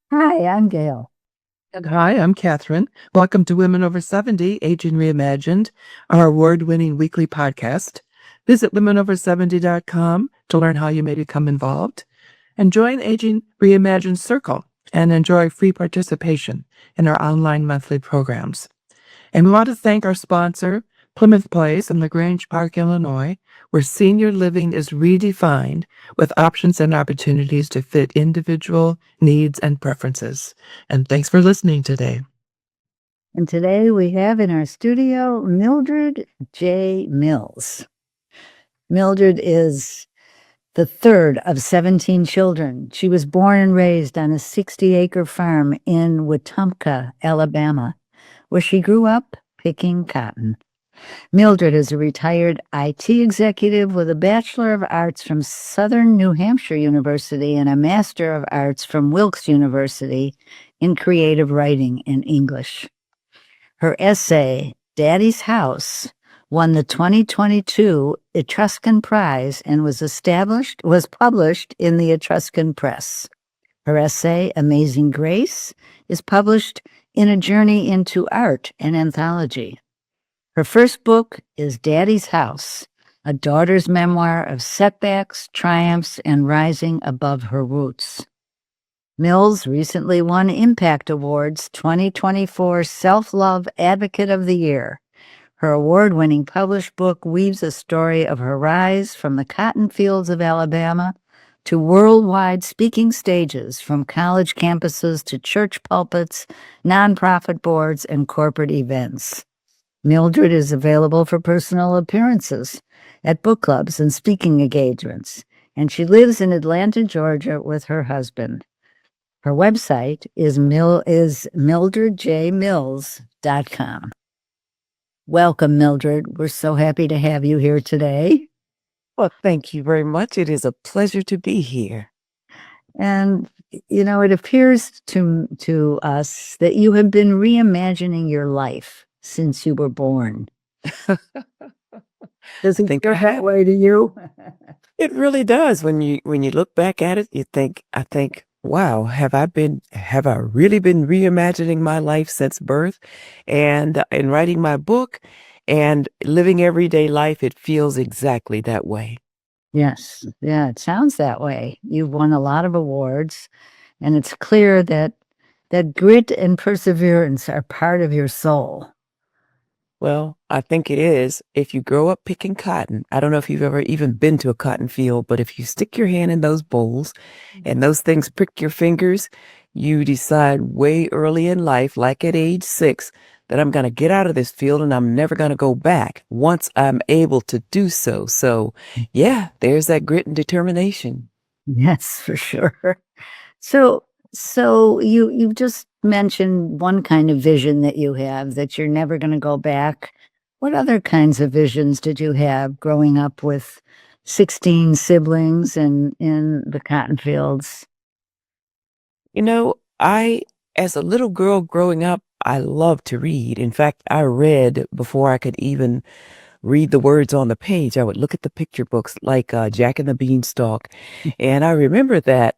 Hi, I'm Gail. And hi, I'm Catherine. Welcome to Women Over 70, Aging Reimagined, our award-winning weekly podcast. Visit womenover70.com to learn how you may become involved and join Aging Reimagined Circle and enjoy free participation in our online monthly programs. And we want to thank our sponsor, Plymouth Place in LaGrange Park, Illinois, where senior living is redefined with options and opportunities to fit individual needs and preferences. And thanks for listening today. And today we have in our studio Mildred J. Mills. Mildred is the third of 17 children. She was born and raised on a 60-acre farm in Wetumpka, Alabama, where she grew up picking cotton. Mildred is a retired IT executive with a Bachelor of Arts from Southern New Hampshire University and a Master of Arts from Wilkes University in creative writing and English. Her essay, Daddy's House, won the 2022 Etruscan Prize and was published in the Etruscan Press. Her essay, Amazing Grace, is published in A Journey into Art, an anthology. Her first book is Daddy's House, a daughter's memoir of setbacks, triumphs, and rising above her roots. Mills recently won Impact Awards 2024 Self-Love Advocate of the Year. Her award-winning published book weaves a story of her rise from the cotton fields of Alabama to worldwide speaking stages, from college campuses to church pulpits, nonprofit boards, and corporate events. Mildred is available for personal appearances at book clubs and speaking engagements, and she lives in Atlanta, Georgia with her husband. Her website is mildredjmills.com. Welcome, Mildred. We're so happy to have you here today. Well, thank you very much. It is a pleasure to be here. And, it appears to us that you have been reimagining your life since you were born. Does it feel that way to you? It really does. When you look back at it, I think, wow, have I really been reimagining my life since birth? And in writing my book and living everyday life, it feels exactly that way. Yes. Yeah, it sounds that way. You've won a lot of awards, and it's clear that grit and perseverance are part of your soul. Well, I think it is. If you grow up picking cotton, I don't know if you've ever even been to a cotton field, but if you stick your hand in those bowls and those things prick your fingers, you decide way early in life, like at age 6, that I'm going to get out of this field and I'm never going to go back once I'm able to do so. So, yeah, there's that grit and determination. Yes, for sure. So you've just mentioned one kind of vision that you have, that you're never going to go back. What other kinds of visions did you have growing up with 16 siblings and in the cotton fields? As a little girl growing up, I loved to read. In fact, I read before I could even read the words on the page. I would look at the picture books like Jack and the Beanstalk. And I remember that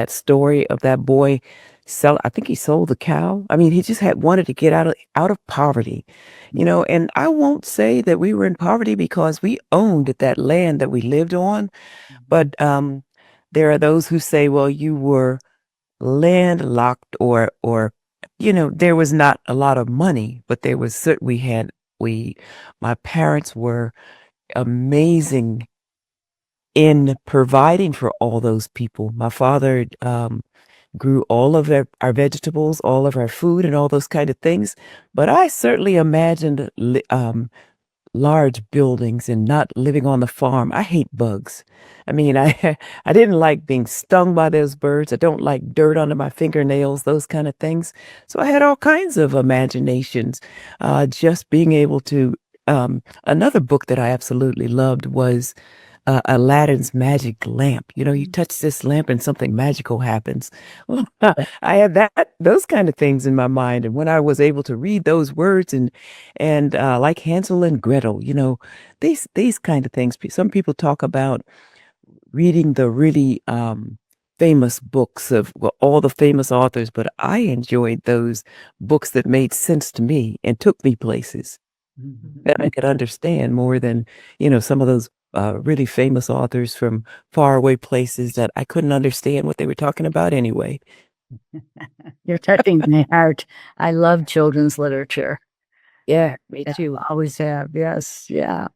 story of that boy I think he sold the cow. I mean, he just had wanted to get out of poverty, and I won't say that we were in poverty because we owned that land that we lived on. But there are those who say, well, you were landlocked or there was not a lot of money, but there was my parents were amazing in providing for all those people. My father grew all of our vegetables, all of our food, and all those kind of things. But I certainly imagined large buildings and not living on the farm. I hate bugs. I mean, I didn't like being stung by those birds. I don't like dirt under my fingernails, those kind of things. So I had all kinds of imaginations. Just being able to. Another book that I absolutely loved was Aladdin's Magic Lamp. You touch this lamp and something magical happens. Well, I had those kind of things in my mind, and when I was able to read those words and like Hansel and Gretel, these kind of things. Some people talk about reading the really famous books of all the famous authors, but I enjoyed those books that made sense to me and took me places that I could understand more than, some of those really famous authors from faraway places that I couldn't understand what they were talking about anyway. You're touching my heart. I love children's literature. Yeah, me Yeah, too. always have. Yes, yeah.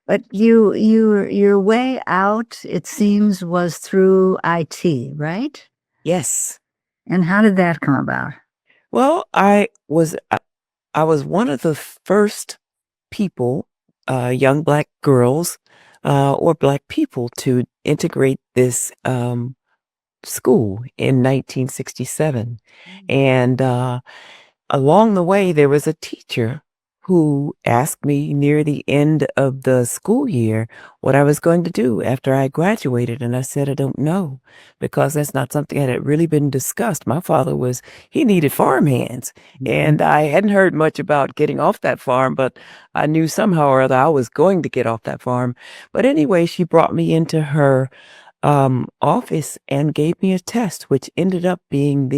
But your way out, it seems, was through IT, right? Yes. And how did that come about? Well, I was one of the first people, young Black girls, or Black people to integrate this school in 1967. And along the way, there was a teacher who asked me near the end of the school year what I was going to do after I graduated. And I said, I don't know, because that's not something that had really been discussed. My father he needed farm hands. And I hadn't heard much about getting off that farm, but I knew somehow or other I was going to get off that farm. But anyway, she brought me into her office and gave me a test, which ended up being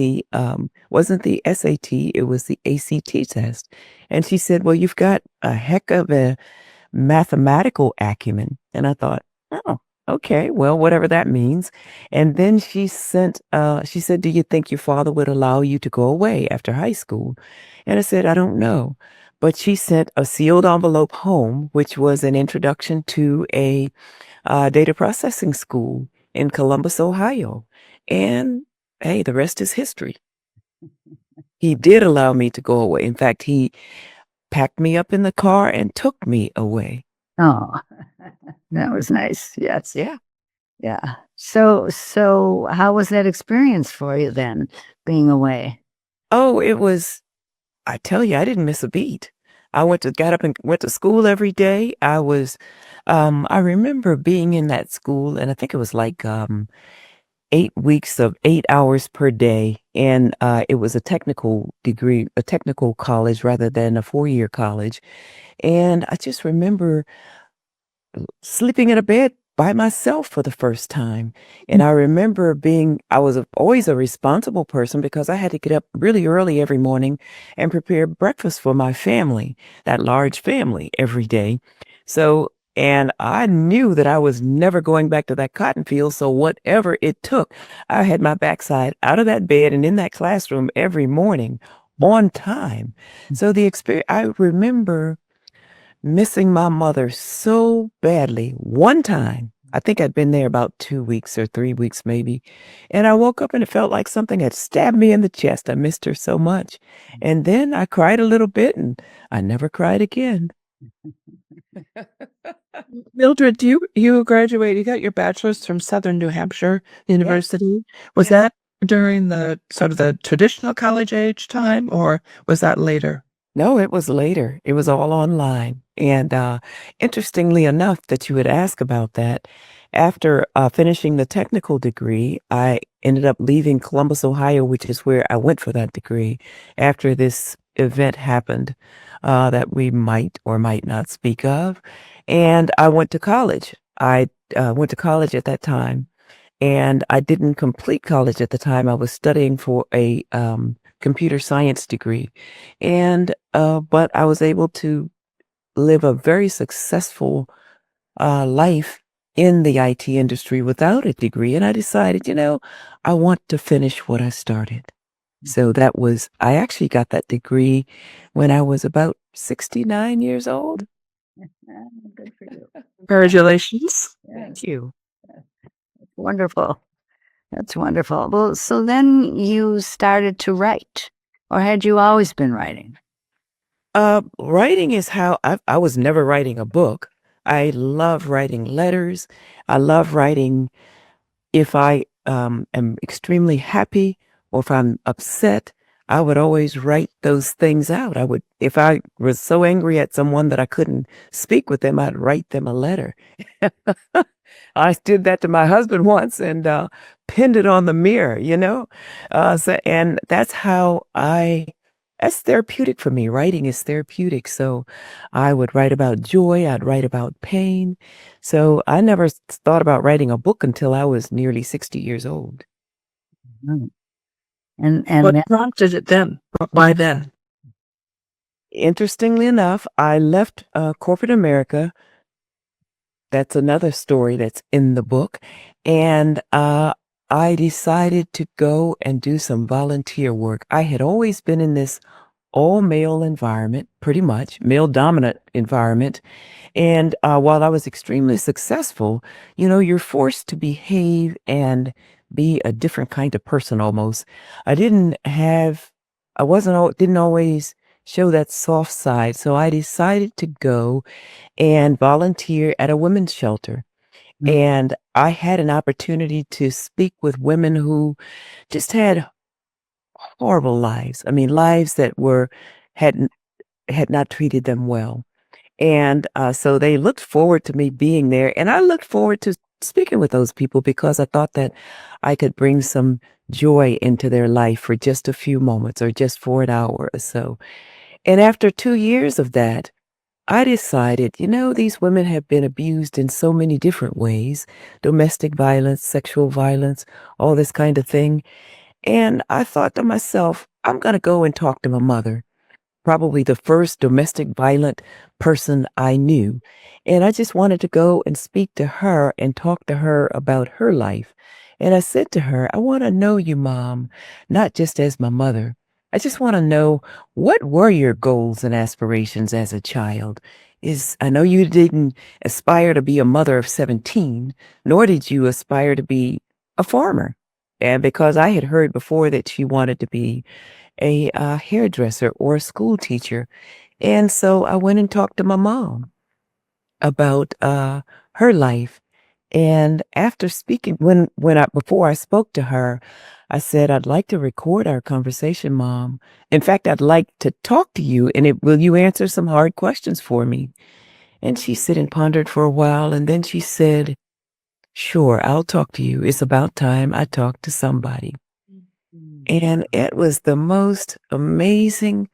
wasn't the SAT, it was the ACT test. And she said, well, you've got a heck of a mathematical acumen. And I thought, oh, okay, well, whatever that means. And then she said, do you think your father would allow you to go away after high school? And I said, I don't know. But she sent a sealed envelope home, which was an introduction to a data processing school in Columbus, Ohio. And hey, the rest is history. He did allow me to go away. In fact, he packed me up in the car and took me away. Oh, that was nice. Yes. Yeah. Yeah. So how was that experience for you then, being away? Oh, I tell you, I didn't miss a beat. Got up and went to school every day. I remember being in that school, and I think it was like 8 weeks of 8 hours per day. And it was a technical degree, a technical college rather than a 4-year college. And I just remember sleeping in a bed by myself for the first time. And I remember I was always a responsible person because I had to get up really early every morning and prepare breakfast for my family, that large family, every day. And I knew that I was never going back to that cotton field. So whatever it took, I had my backside out of that bed and in that classroom every morning on time. So the experience, I remember missing my mother so badly one time. I think I'd been there about 2 weeks or 3 weeks maybe. And I woke up and it felt like something had stabbed me in the chest. I missed her so much. And then I cried a little bit and I never cried again. Mildred, you graduated, you got your bachelor's from Southern New Hampshire University. Was that during the sort of the traditional college age time, or was that later? No, it was later. It was all online. And interestingly enough that you would ask about that, after finishing the technical degree, I ended up leaving Columbus, Ohio, which is where I went for that degree, after this event happened that we might or might not speak of. And I went to college. I went to college at that time. And I didn't complete college at the time. I was studying for a computer science degree. And but I was able to live a very successful life in the IT industry without a degree. And I decided, I want to finish what I started. So I actually got that degree when I was about 69 years old. Good for you. Congratulations. Thank you. Wonderful. That's wonderful. Well, so then you started to write, or had you always been writing? Writing is how I was never writing a book. I love writing letters. I love writing if I am extremely happy or if I'm upset. I would always write those things out. If I was so angry at someone that I couldn't speak with them, I'd write them a letter. I did that to my husband once and pinned it on the mirror, and that's therapeutic for me. Writing is therapeutic. So I would write about joy. I'd write about pain. So I never thought about writing a book until I was nearly 60 years old. Oh. And What prompted it then? Why then? Interestingly enough, I left corporate America. That's another story that's in the book. And I decided to go and do some volunteer work. I had always been in this all male environment, pretty much male dominant environment. And while I was extremely successful, you're forced to behave and be a different kind of person almost. Didn't always show that soft side. So I decided to go and volunteer at a women's shelter. And I had an opportunity to speak with women who just had horrible lives. I mean, lives that had had not treated them well. And so they looked forward to me being there, and I looked forward to speaking with those people because I thought that I could bring some joy into their life for just a few moments or just for an hour or so. And after 2 years of that, I decided, these women have been abused in so many different ways, domestic violence, sexual violence, all this kind of thing. And I thought to myself, I'm going to go and talk to my mother, probably the first domestic violent person I knew. And I just wanted to go and speak to her and talk to her about her life. And I said to her, I want to know you, Mom, not just as my mother. I just want to know, what were your goals and aspirations as a child? I know you didn't aspire to be a mother of 17, nor did you aspire to be a farmer. And because I had heard before that she wanted to be a hairdresser or a school teacher. And so I went and talked to my mom about her life. And after speaking, before I spoke to her, I said, I'd like to record our conversation, Mom. In fact, I'd like to talk to you, and will you answer some hard questions for me? And she sat and pondered for a while, and then she said, sure, I'll talk to you. It's about time I talked to somebody. And it was the most amazing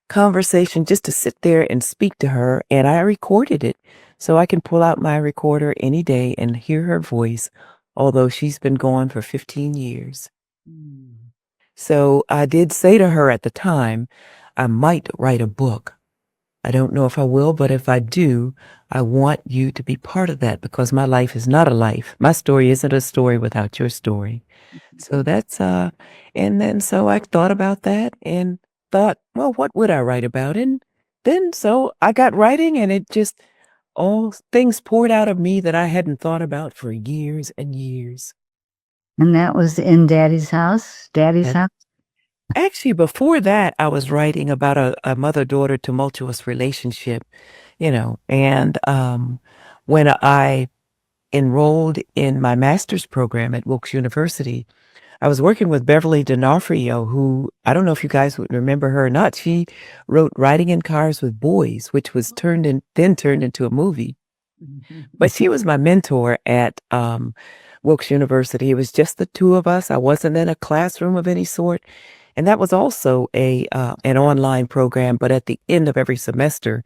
conversation just to sit there and speak to her. And I recorded it so I can pull out my recorder any day and hear her voice, although she's been gone for 15 years. So I did say to her at the time, I might write a book. I don't know if I will, but if I do, I want you to be part of that because my life is not a life. My story isn't a story without your story. So that's, and then so I thought about that and thought, well, what would I write about? And then so I got writing and it just, all things poured out of me that I hadn't thought about for years and years. And that was in Daddy's house? Daddy's house? Actually, before that, I was writing about a mother-daughter tumultuous relationship, and when I enrolled in my master's program at Wilkes University, I was working with Beverly D'Onofrio, who, I don't know if you guys would remember her or not. She wrote Riding in Cars with Boys, which was then turned into a movie. But she was my mentor at Wilkes University. It was just the two of us. I wasn't in a classroom of any sort. And that was also an online program. But at the end of every semester,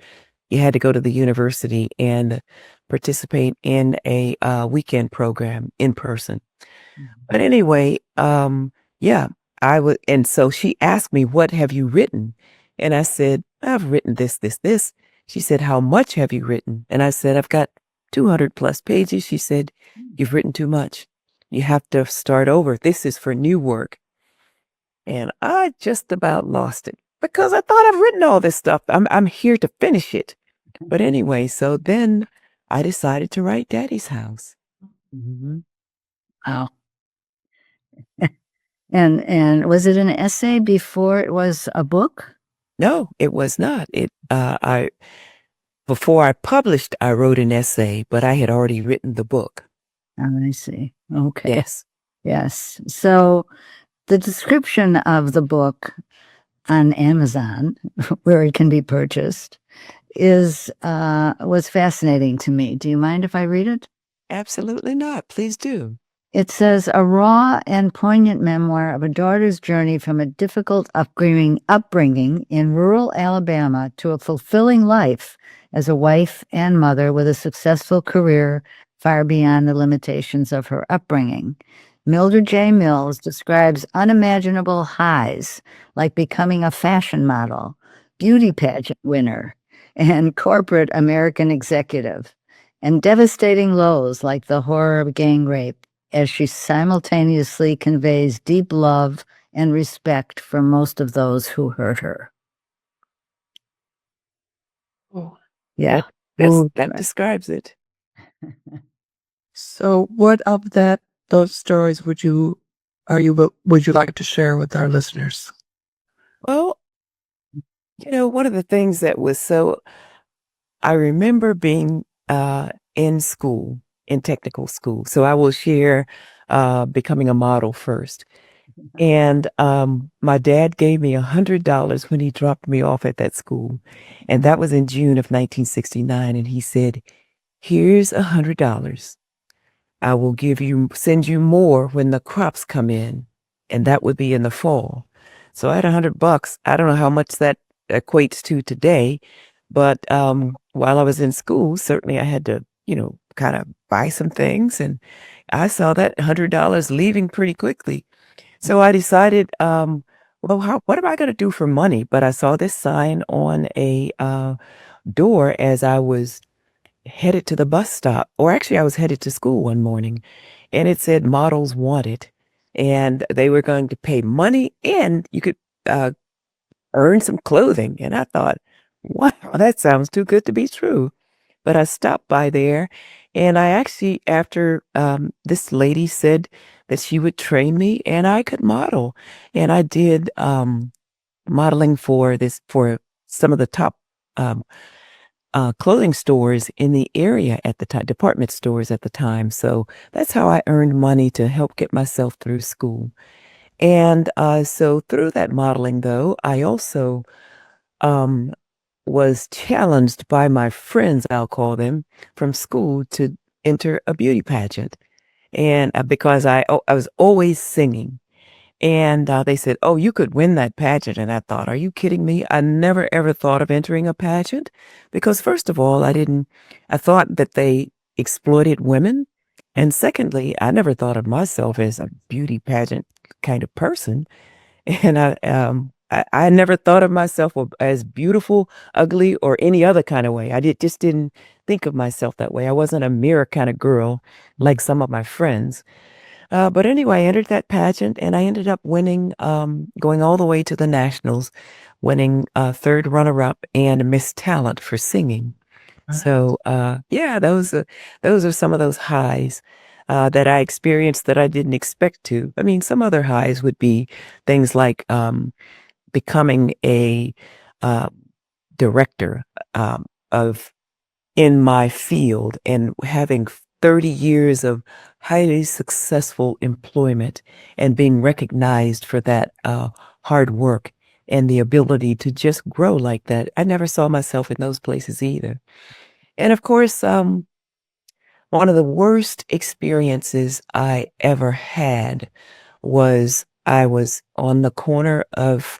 you had to go to the university and participate in a weekend program in person. But anyway, yeah, I would. And so she asked me, what have you written? And I said, I've written this, this, this. She said, how much have you written? And I said, I've got 200 plus pages. She said, you've written too much. You have to start over. This is for new work. And I just about lost it because I thought I've written all this stuff. I'm here to finish it. But anyway, so then I decided to write Daddy's House. Wow. And was it an essay before it was a book? No, it was not. Before I published, I wrote an essay, but I had already written the book. Oh, I see. Okay. Yes. Yes. So the description of the book on Amazon, where it can be purchased, was fascinating to me. Do you mind if I read it? Absolutely not. Please do. It says, a raw and poignant memoir of a daughter's journey from a difficult upbringing in rural Alabama to a fulfilling life as a wife and mother with a successful career far beyond the limitations of her upbringing. Mildred J. Mills describes unimaginable highs like becoming a fashion model, beauty pageant winner, and corporate American executive, and devastating lows like the horror of gang rape, as she simultaneously conveys deep love and respect for most of those who hurt her. Oh. Yeah. That describes it. So what of those stories would you like to share with our listeners? Well, one of the things that was I remember being in school, in technical school. So I will share becoming a model first. And my dad gave me $100 when he dropped me off at that school. And that was in June of 1969. And he said, "Here's $100. I will send you more when the crops come in." And that would be in the fall. So I had $100. I don't know how much that equates to today, but while I was in school, certainly I had to, kind of buy some things. And I saw that $100 leaving pretty quickly. So I decided, well, what am I going to do for money? But I saw this sign on a door as I was headed to the bus stop, or actually I was headed to school one morning, and it said models wanted, and they were going to pay money and you could earn some clothing. And I thought, wow, that sounds too good to be true. But I stopped by there, and I actually, after this lady said that she would train me and I could model, and I did modeling for some of the top clothing stores in the area at the time, department stores at the time. So that's how I earned money to help get myself through school. And so through that modeling, though, I also was challenged by my friends, I'll call them, from school to enter a beauty pageant. And because I was always singing. And they said, "Oh, you could win that pageant." And I thought, are you kidding me? I never ever thought of entering a pageant because, first of all, I thought that they exploited women. And secondly, I never thought of myself as a beauty pageant kind of person. And I never thought of myself as beautiful, ugly, or any other kind of way. Just didn't think of myself that way. I wasn't a mirror kind of girl like some of my friends. But anyway, I entered that pageant and I ended up winning, going all the way to the nationals, winning third runner-up and Miss Talent for singing. So yeah, those are some of those highs that I experienced that I didn't expect to. I mean, some other highs would be things like becoming a director of in my field and having 30 years of highly successful employment and being recognized for that hard work and the ability to just grow like that. I never saw myself in those places either. And of course, one of the worst experiences I ever had was I was on the corner of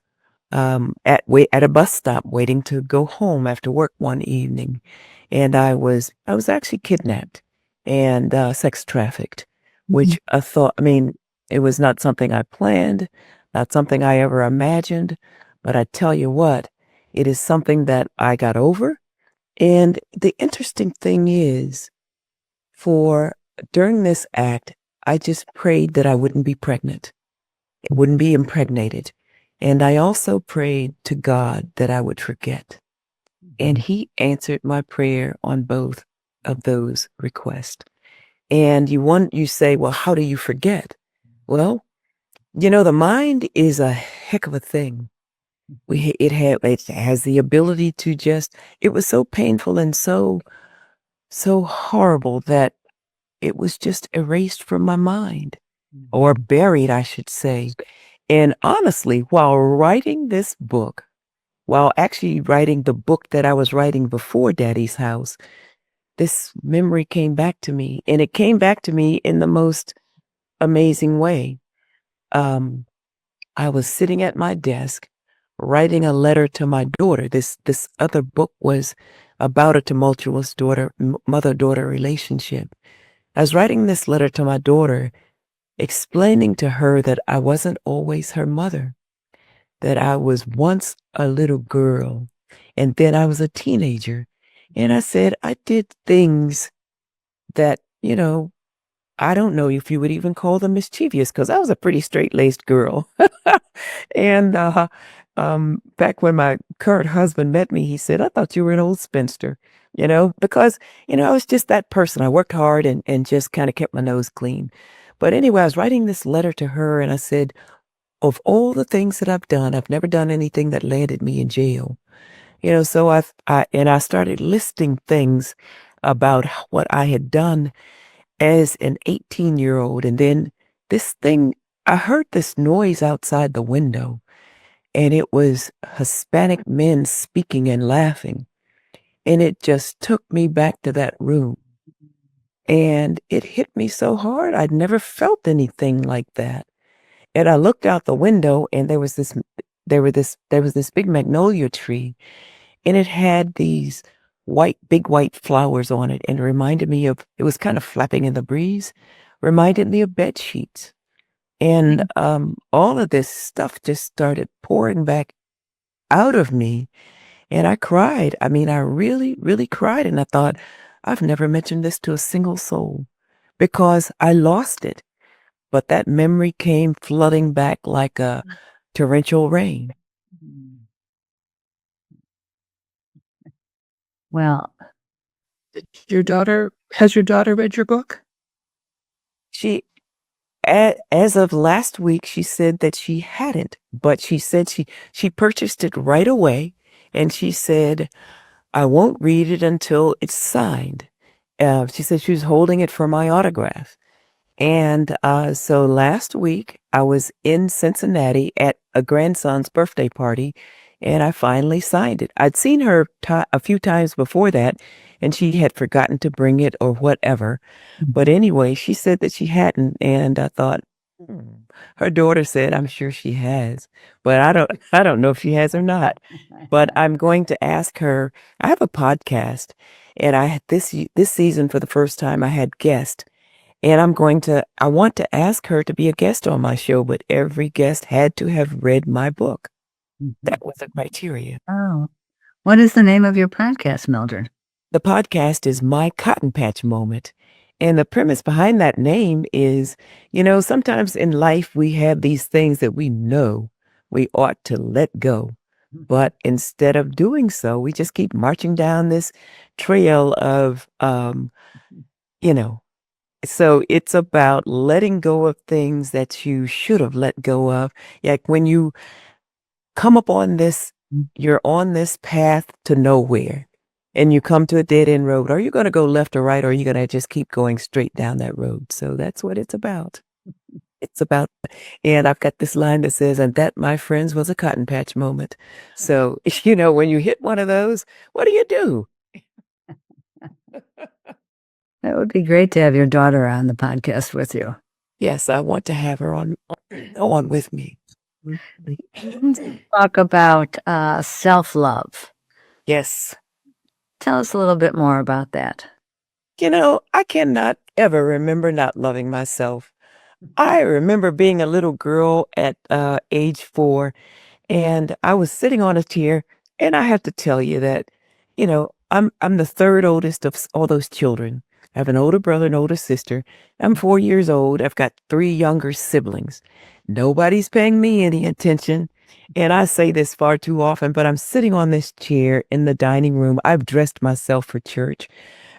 at a bus stop waiting to go home after work one evening, and I was actually kidnapped and sex trafficked, which I mean, it was not something I planned, not something I ever imagined, but I tell you what, it is something that I got over. And the interesting thing is, for during this act, I just prayed that I wouldn't be pregnant, wouldn't be impregnated. And I also prayed to God that I would forget. And he answered my prayer on both of those requests. And you say, well, how do you forget? Well, the mind is a heck of a thing. It has the ability to it was so painful and so horrible that it was just erased from my mind, or buried, I should say. And honestly, while actually writing the book that I was writing before Daddy's House, this memory came back to me, and it came back to me in the most amazing way. I was sitting at my desk writing a letter to my daughter. This other book was about a tumultuous mother-daughter relationship. I was writing this letter to my daughter, explaining to her that I wasn't always her mother, that I was once a little girl, and then I was a teenager. And I said, I did things that, I don't know if you would even call them mischievous because I was a pretty straight-laced girl. And back when my current husband met me, he said, I thought you were an old spinster, because, I was just that person. I worked hard and just kind of kept my nose clean. But anyway, I was writing this letter to her and I said, of all the things that I've done, I've never done anything that landed me in jail. So I started listing things about what I had done as an 18-year-old. And then I heard this noise outside the window, and it was Hispanic men speaking and laughing. And it just took me back to that room. And it hit me so hard. I'd never felt anything like that. And I looked out the window and there was this big magnolia tree, and it had these big white flowers on it, and it was kind of flapping in the breeze, reminded me of bed sheets. And all of this stuff just started pouring back out of me. And I cried. I mean, I really, really cried. And I thought, I've never mentioned this to a single soul because I lost it. But that memory came flooding back like a torrential rain. Well, Has your daughter read your book? As of last week, she said that she hadn't, but she said she purchased it right away. And she said, I won't read it until it's signed. She said she was holding it for my autograph. And so last week, I was in Cincinnati at a grandson's birthday party, and I finally signed it. I'd seen her a few times before that, and she had forgotten to bring it or whatever. But anyway, she said that she hadn't, and I thought, her daughter said, I'm sure she has, but I don't know if she has or not. But I'm going to ask her. I have a podcast, and I had this season for the first time I had guests. And I want to ask her to be a guest on my show, but every guest had to have read my book. That was the criteria. Oh, what is the name of your podcast, Mildred? The podcast is My Cotton Patch Moment. And the premise behind that name is, sometimes in life we have these things that we know we ought to let go. But instead of doing so, we just keep marching down this trail of, So it's about letting go of things that you should have let go of. Like when you come up on this, you're on this path to nowhere and you come to a dead end road. Are you going to go left or right? Or are you going to just keep going straight down that road? So that's what it's about. And I've got this line that says, and that, my friends, was a cotton patch moment. So, when you hit one of those, what do you do? That would be great to have your daughter on the podcast with you. Yes, I want to have her on with me. Talk about self-love. Yes. Tell us a little bit more about that. I cannot ever remember not loving myself. I remember being a little girl at age 4, and I was sitting on a chair, and I have to tell you that, I'm the third oldest of all those children. I have an older brother and older sister. I'm 4 years old. I've got 3 younger siblings. Nobody's paying me any attention. And I say this far too often, but I'm sitting on this chair in the dining room. I've dressed myself for church.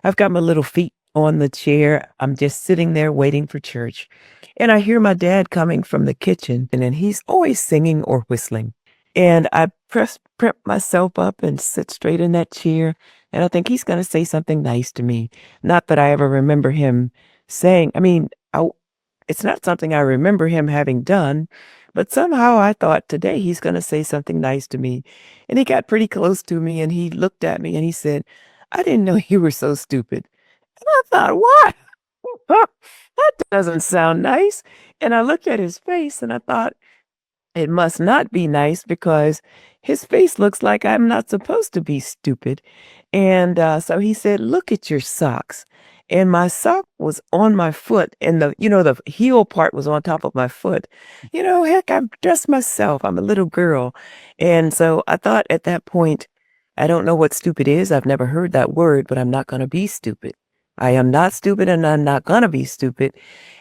I've got my little feet on the chair. I'm just sitting there waiting for church. And I hear my dad coming from the kitchen, and then he's always singing or whistling. And I prep myself up and sit straight in that chair. And I think he's going to say something nice to me. Not that I ever remember him saying, it's not something I remember him having done, but somehow I thought today he's going to say something nice to me. And he got pretty close to me and he looked at me and he said, I didn't know you were so stupid. And I thought, what? That doesn't sound nice. And I looked at his face and I thought, it must not be nice because his face looks like I'm not supposed to be stupid. And so he said, look at your socks. and my sock was on my foot, and the heel part was on top of my foot. Heck, I'm just myself. I'm a little girl. And so I thought at that point, I don't know what stupid is. I've never heard that word, but I'm not going to be stupid. I am not stupid, and I'm not going to be stupid.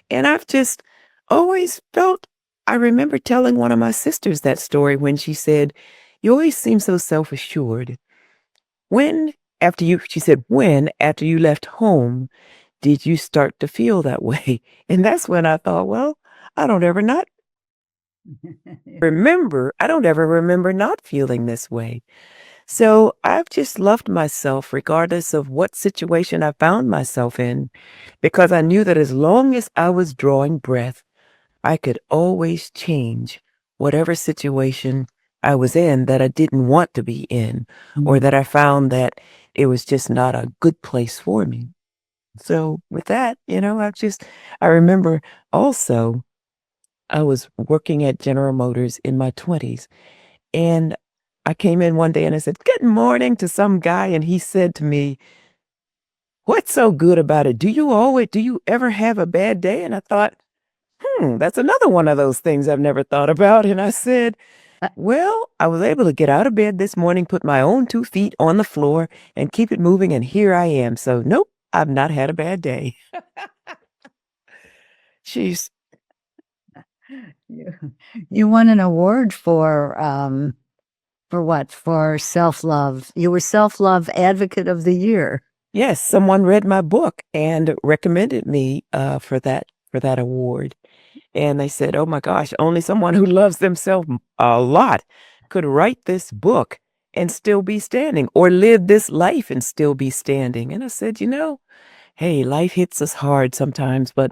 And I've just always felt, I remember telling one of my sisters that story when she said, "You always seem so self-assured. When, she said, when, after you left home, did you start to feel that way?" And that's when I thought, well, I don't ever remember not feeling this way. So I've just loved myself regardless of what situation I found myself in, because I knew that as long as I was drawing breath, I could always change whatever situation I was in that I didn't want to be in, or that I found that it was just not a good place for me. So with that, I remember also I was working at General Motors in my 20s, and I came in one day and I said, "Good morning" to some guy, and he said to me, "What's so good about it? Do you ever have a bad day?" And I thought, that's another one of those things I've never thought about. And I said, "Well, I was able to get out of bed this morning, put my own 2 feet on the floor, and keep it moving, and here I am. So, nope, I've not had a bad day." She's You, you won an award for what? For self-love. You were Self-Love Advocate of the Year. Yes, someone read my book and recommended me for that award. And they said, "Oh my gosh, only someone who loves themselves a lot could write this book and still be standing, or live this life and still be standing." And I said, hey, life hits us hard sometimes, but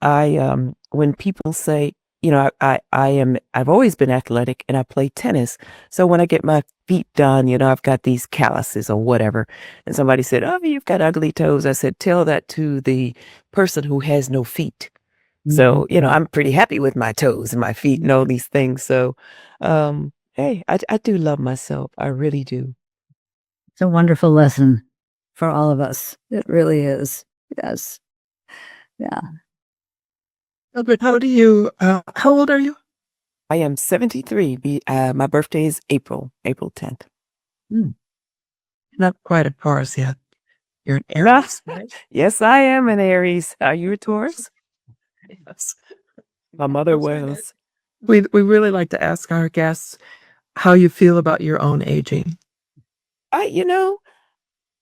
when people say, I've always been athletic and I play tennis. So when I get my feet done, I've got these calluses or whatever. And somebody said, "Oh, you've got ugly toes." I said, "Tell that to the person who has no feet." So, I'm pretty happy with my toes and my feet and all these things. So, hey, I do love myself. I really do. It's a wonderful lesson for all of us. It really is. Yes. Yeah. Mildred, how old are you? I am 73. My birthday is April 10th. Not quite a Taurus yet. You're an Aries, right? Yes, I am an Aries. Are you a Taurus? Yes. My mother was. We really like to ask our guests how you feel about your own aging.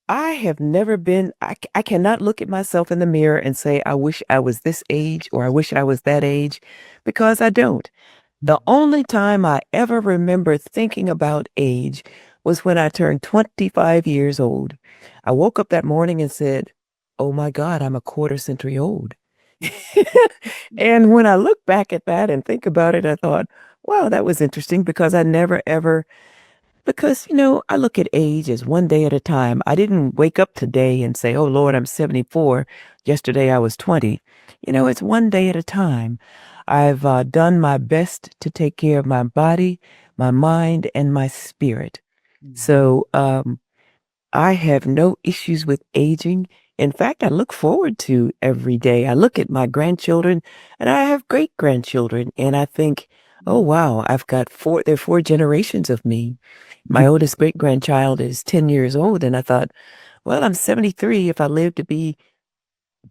I have never been, I cannot look at myself in the mirror and say, "I wish I was this age," or "I wish I was that age," because I don't. The only time I ever remember thinking about age was when I turned 25 years old. I woke up that morning and said, "Oh my God, I'm a quarter century old." And when I look back at that and think about it, I thought, wow, that was interesting, because I never ever, because, I look at age as one day at a time. I didn't wake up today and say, "Oh Lord, I'm 74. Yesterday I was 20. It's one day at a time. I've done my best to take care of my body, my mind, and my spirit. So I have no issues with aging. In fact, I look forward to every day. I look at my grandchildren, and I have great grandchildren, and I think, oh wow, there are 4 generations of me. My oldest great grandchild is 10 years old, and I thought, well, I'm 73. If I live to be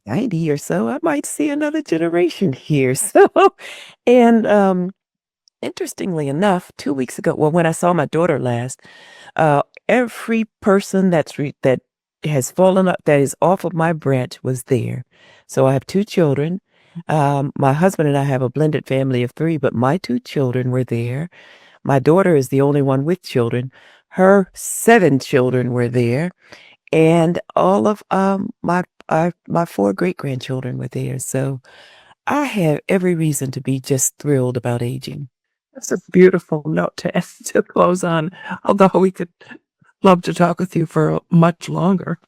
90 or so, I might see another generation here. So, and interestingly enough, 2 weeks ago, well, when I saw my daughter last, every person that has fallen up, that is off of my branch, was there. So I have 2 children. My husband and I have a blended family of 3, but my 2 children were there. My daughter is the only one with children. Her 7 children were there, and all of my 4 great grandchildren were there. So I have every reason to be just thrilled about aging. That's a beautiful note to close on, although we could love to talk with you for much longer.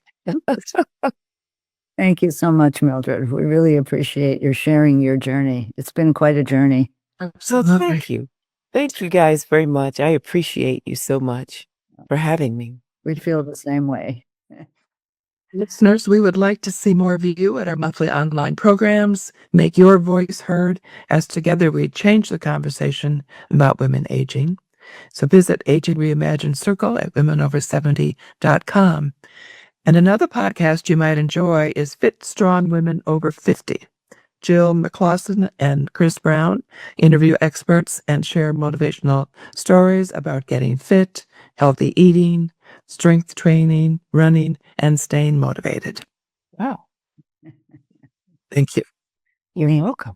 Thank you so much, Mildred. We really appreciate your sharing your journey. It's been quite a journey. So thank you. Thank you guys very much. I appreciate you so much for having me. We feel the same way. Listeners, we would like to see more of you at our monthly online programs. Make your voice heard as together we change the conversation about women aging. So visit Aging Reimagined Circle at womenover70.com. And another podcast you might enjoy is Fit Strong Women Over 50. Jill McClawson and Chris Brown interview experts and share motivational stories about getting fit, healthy eating, strength training, running, and staying motivated. Wow. Thank you. You're welcome.